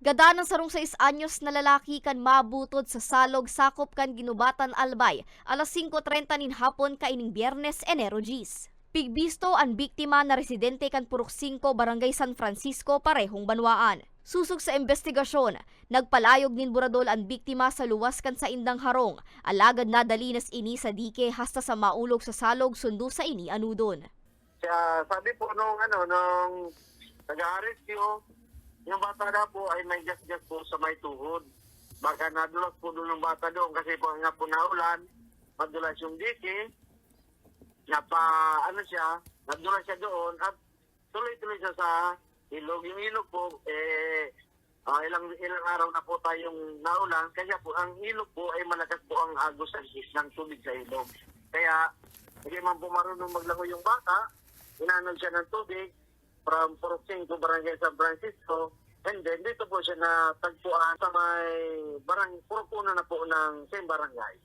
Gada ng sarong 6 anyos na lalaki kan mabutod sa salog sakop kan Ginubatan Albay, alas 5:30 nin hapon kaining Biyernes, Enero 10. Pigbisto ang biktima na residente kan Purok 5, Barangay San Francisco, parehong Banwaan. Susog sa investigasyon, nagpalayog nin buradol ang biktima sa luwas kan sa indang harong, alagad na dalinas ini sa dike hasta sa maulog sa salog sundo sa ini anudon. Sabi po nung nag-rescue, yung bata na po ay may gas-gas po sa may tuhod. Baka nadulas po doon ng bata doon kasi po nga po naulan, madulas yung dike, nadulas siya doon at tuloy-tuloy siya sa ilog. Yung ilog po, ilang araw na po tayong naulan, kaya po ang ilog po ay malakas po ang agos ng tubig sa ilog. Kaya, hindi man po marunong maglangoy yung bata, inanon siya ng tubig, from Purok 5, Barangay San Francisco, and then dito po siya natagpuan sa may Purok 1 na po ng same barangay.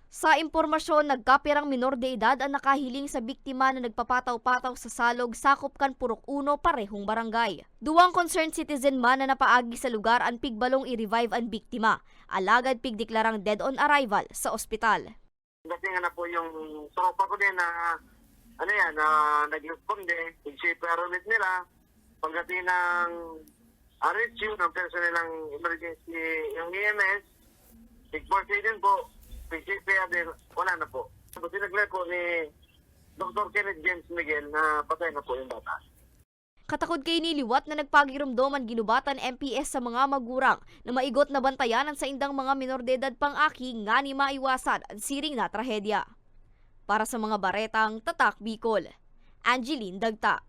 Sa impormasyon, nagkapirang minor de edad ang nakahiling sa biktima na nagpapataw-pataw sa salog sakop kan Purok 1, parehong barangay. Duwang concerned citizen man na napaagi sa lugar ang pigbalong i-revive ang biktima, alagad pigdeklarang dead on arrival sa ospital. Dating na po yung tropa ko din na nag-responde, pag-shipper ulit nila, pagdating ng rescue ng personnel ng emergency, yung EMS, pag-force din po, pag-shipper din, wala na po. Sinagla po ni Dr. Kenneth James Miguel na patay na po yung bata. Katakod kay niliwat na nagpagirumdom ang Ginubatan MPS sa mga magurang na maigot na bantayanan sa indang mga minor de edad pang-aki nga ni maiwasan ang siring na trahedya. Para sa mga baretang Tatak Bicol, Angeline Dagta.